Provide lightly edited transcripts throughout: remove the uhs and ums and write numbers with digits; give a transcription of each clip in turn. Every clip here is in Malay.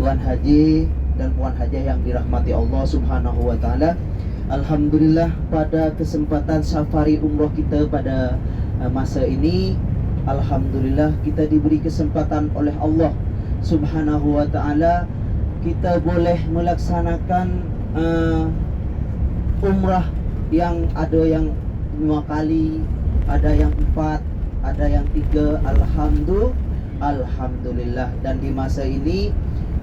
Tuan Haji dan Puan Hajah yang dirahmati Allah Subhanahu wa taala. Alhamdulillah pada kesempatan safari umroh kita pada masa ini, alhamdulillah kita diberi kesempatan oleh Allah Subhanahu wa taala kita boleh melaksanakan umrah yang ada yang 5 kali, ada yang 4, ada yang 3. Alhamdulillah. Dan di masa ini,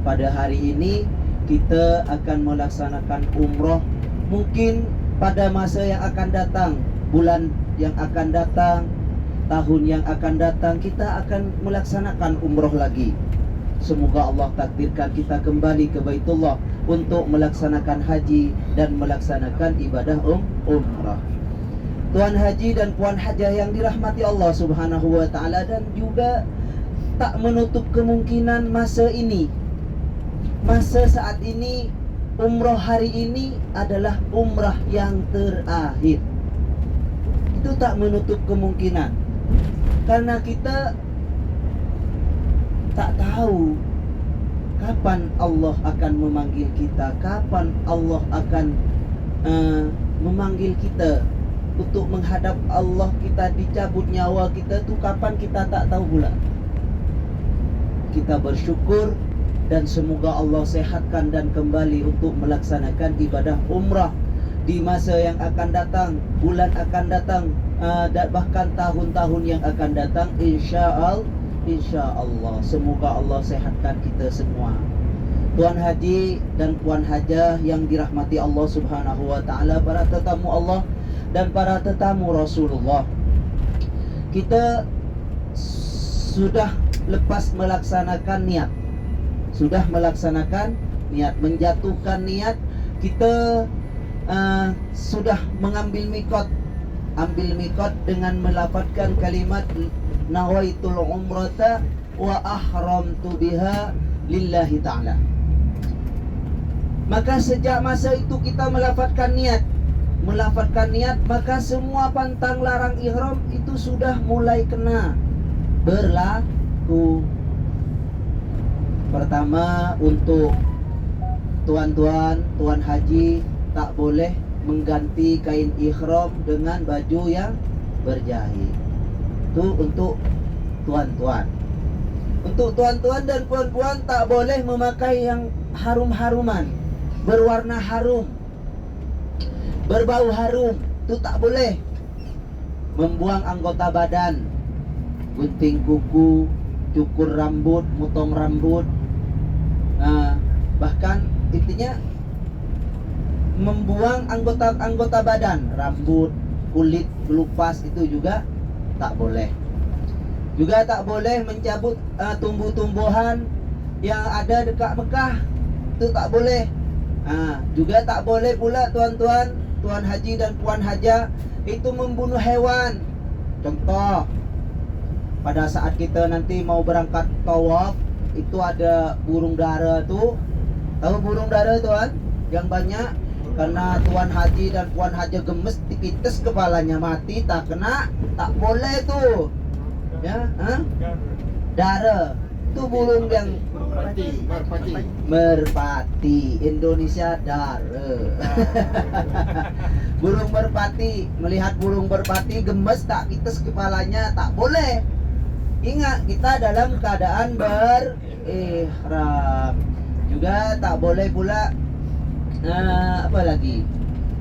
pada hari ini kita akan melaksanakan umroh. Mungkin pada masa yang akan datang, bulan yang akan datang, tahun yang akan datang, kita akan melaksanakan umroh lagi. Semoga Allah takdirkan kita kembali ke Baitullah untuk melaksanakan haji dan melaksanakan ibadah umrah. Tuan Haji dan Puan Hajah yang dirahmati Allah Subhanahu wa taala, dan juga tak menutup kemungkinan masa ini, masa saat ini, umrah hari ini adalah umrah yang terakhir. Itu tak menutup kemungkinan, karena kita tak tahu kapan Allah akan memanggil kita, kapan Allah akan memanggil kita untuk menghadap Allah. Kita dicabut nyawa kita tu kapan, kita tak tahu pula. Kita bersyukur dan semoga Allah sehatkan dan kembali untuk melaksanakan ibadah umrah di masa yang akan datang, bulan akan datang, dan bahkan tahun-tahun yang akan datang, insya-Allah. Semoga Allah sehatkan kita semua. Tuan Haji dan Puan Hajah yang dirahmati Allah Subhanahu wa taala, para tetamu Allah dan para tetamu Rasulullah, kita sudah lepas melaksanakan niat, menjatuhkan niat. Kita sudah mengambil mikot, dengan melafazkan kalimat nawaitul umrata wa ahramtu biha lillahi ta'ala. Maka sejak masa itu kita melafazkan niat, maka semua pantang larang ihram itu sudah mulai kena berlaku. Pertama, untuk tuan haji tak boleh mengganti kain ihram dengan baju yang berjahit. Itu untuk tuan-tuan. Untuk tuan-tuan dan puan-puan tak boleh memakai yang harum-haruman, berwarna harum, berbau harum. Itu tak boleh. Membuang anggota badan, gunting kuku, cukur rambut, motong rambut, bahkan intinya membuang anggota badan, rambut, kulit kelupas, itu juga tak boleh. Juga tak boleh mencabut tumbuh-tumbuhan yang ada dekat Mekah, itu tak boleh. Juga tak boleh pula tuan haji dan puan hajah itu membunuh hewan. Contoh, pada saat kita nanti mau berangkat tawaf, itu ada burung dara tu. Tahu burung dara tuan? Yang banyak. Karena tuan haji dan puan hajah gemes, dipites kepalanya, mati, tak kena, tak boleh tu. Ya, dara. Itu burung yang merpati, Indonesia dara. Burung merpati, melihat burung merpati gemes, tak pites kepalanya, tak boleh. Ingat, kita dalam keadaan berihram. Juga tak boleh pula apa lagi?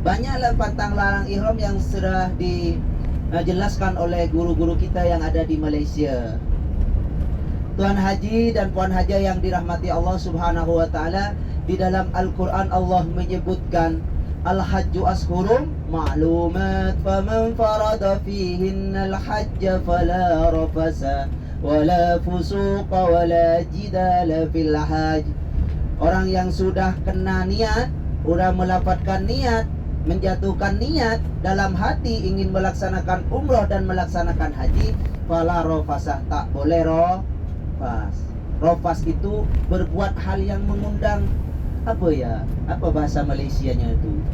Banyaklah pantang larang ihram yang sudah dijelaskan oleh guru-guru kita yang ada di Malaysia. Tuan haji dan puan hajah yang dirahmati Allah Subhanahu wa taala, di dalam Al-Qur'an Allah menyebutkan al-hajju ashhurum ma'lumat, faman farada fihinna al-hajja fala rafasa wala fusuqa wala jidala fil hajj. Orang yang sudah kena niat, sudah melafazkan niat, menjatuhkan niat dalam hati ingin melaksanakan umrah dan melaksanakan haji, fala rafasa, tak boleh rofas itu berbuat hal yang mengundang apa bahasa Malaysianya itu,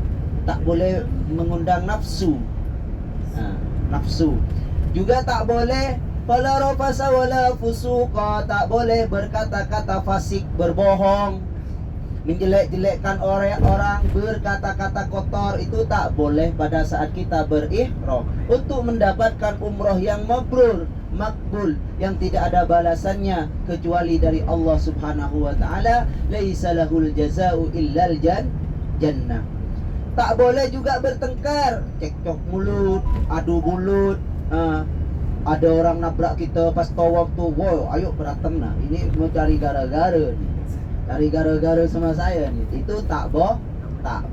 tak boleh mengundang nafsu. Nafsu. Juga tak boleh Fala rafasa wala fusuqa, tak boleh berkata-kata fasik, berbohong, menjelek-jelekkan orang, berkata-kata kotor, itu tak boleh pada saat kita berihram. Untuk mendapatkan umroh yang mabrur, makbul, yang tidak ada balasannya kecuali dari Allah Subhanahu wa taala, laisa lahul jazaa'u illal jannah. Tak boleh juga bertengkar, cekcok mulut, adu mulut. Ada orang nabrak kita pas tawaf tuh, wow, ayo berantem nah. Ini mau cari gara-gara nih. Cari gara-gara sama saya nih. Itu tak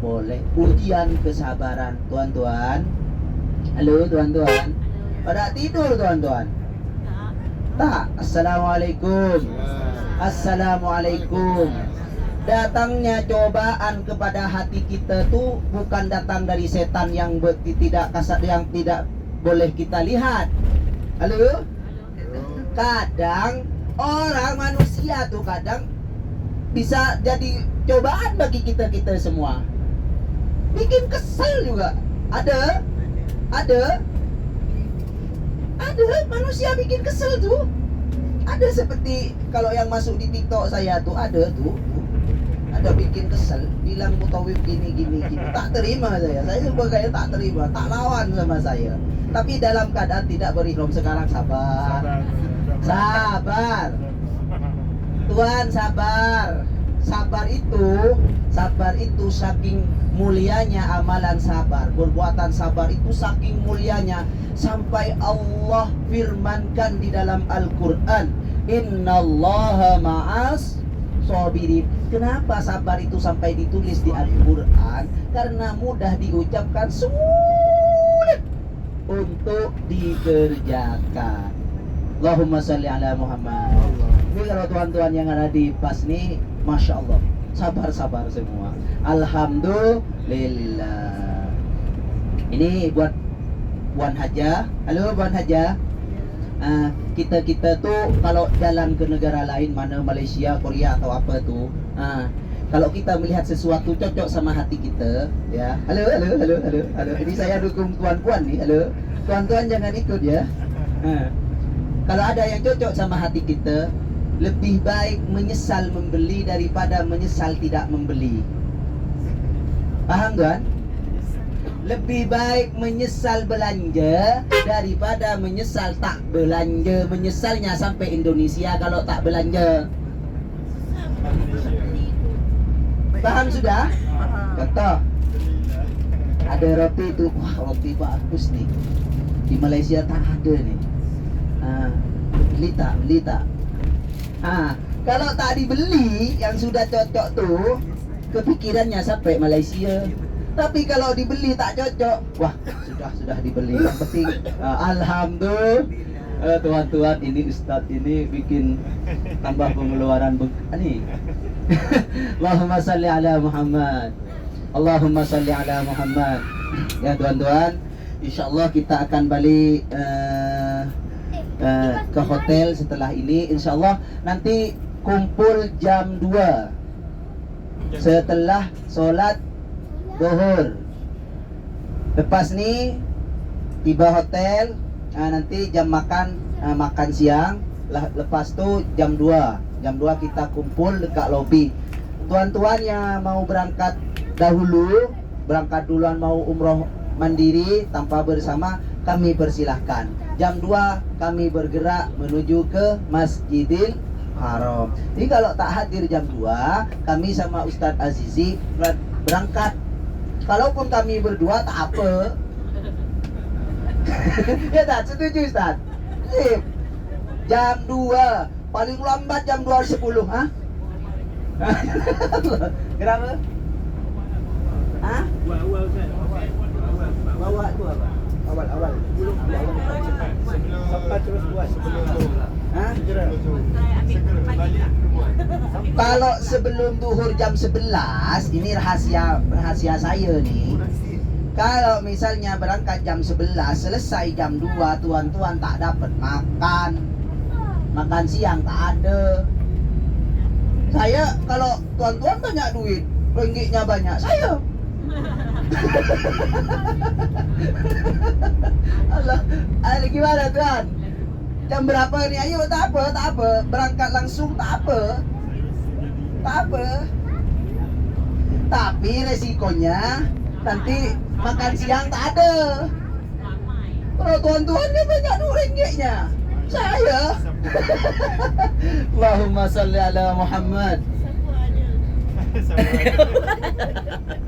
boleh. Ujian kesabaran, tuan-tuan. Halo, tuan-tuan. Pada tidur, tuan-tuan? Tak. Assalamualaikum. Assalamualaikum. Datangnya cobaan kepada hati kita tuh bukan datang dari setan yang tidak kasar, yang tidak boleh kita lihat. Halo? Kadang orang manusia tuh kadang bisa jadi cobaan bagi kita semua. Bikin kesel juga. Ada manusia bikin kesel tuh. Ada seperti kalau yang masuk di TikTok saya tuh ada bikin kesel, bilang mutawif gini. Tak terima saya sebagai tak terima, tak lawan sama saya. Tapi dalam keadaan tidak berihram. Sekarang sabar. Tuhan, sabar. Sabar itu saking mulianya amalan sabar. Perbuatan sabar itu saking mulianya sampai Allah firmankan di dalam Al-Qur'an, innallaha ma'as sabirin. Kenapa sabar itu sampai ditulis di Al-Qur'an? Karena mudah diucapkan, sulit untuk dikerjakan. Allahumma sholli ala Muhammad. Ini kalau tuan-tuan yang ada di PAS nih, Masya Allah, sabar semua. Alhamdulillah. Ini buat Puan Haja. Halo Puan Haja. Kita tuh kalau jalan ke negara lain, mana Malaysia, Korea atau apa tuh, kalau kita melihat sesuatu cocok sama hati kita, ya. Halo. Ini saya dukung tuan-puan nih. Halo. Tuan-tuan jangan ikut ya. Kalau ada yang cocok sama hati kita, lebih baik menyesal membeli daripada menyesal tidak membeli. Paham tuan? Lebih baik menyesal belanja daripada menyesal tak belanja. Menyesalnya sampai Indonesia kalau tak belanja. Paham sudah? Contoh, ada roti itu, wah roti bagus nih, di Malaysia tak ada nih. Beli tak? Kalau tak dibeli yang sudah cocok tuh, kepikirannya sampai Malaysia. Tapi kalau dibeli tak cocok, wah sudah dibeli. Yang penting alhamdulillah. Tuan-tuan, ini Ustadz ini bikin tambah pengeluaran nih. Allahumma salli ala Muhammad. Allahumma salli ala Muhammad. Ya tuan-tuan, insyaallah kita akan balik ke hotel setelah ini. Insyaallah nanti kumpul jam 2 setelah sholat Zuhur. Lepas ni tiba hotel, nanti jam makan siang. Lepas tu jam 2 kita kumpul dekat lobi. Tuan-tuan yang mau berangkat duluan mau umroh mandiri tanpa bersama, kami persilahkan. Jam 2 kami bergerak menuju ke Masjidil Haram. Jadi kalau tak hadir jam 2, kami sama Ustadz Azizi berangkat. Kalaupun kami berdua tak apa. Ya tak, setuju Ustaz? Sip. Jam 2, paling lambat jam 2.10, Kenapa? Awal kan? Bawa tu apa? Awal. Sampai terus buat sebelum tu. Kalau sebelum duhur jam 11, ini rahasia saya nih. Kalau misalnya berangkat jam 11, selesai jam 2, tuan-tuan tak dapat makan siang tak ada. Saya kalau tuan-tuan banyak duit, ringgitnya banyak, saya Allah, gimana tuan? Jam berapa nih? Ayo, tak apa. Berangkat langsung tak apa. Tapi resikonya nanti makan siang tak ada. Kalau tuan-tuan kan banyak duit ringgitnya. Saya. Allahumma salli ala Muhammad. Sama ada.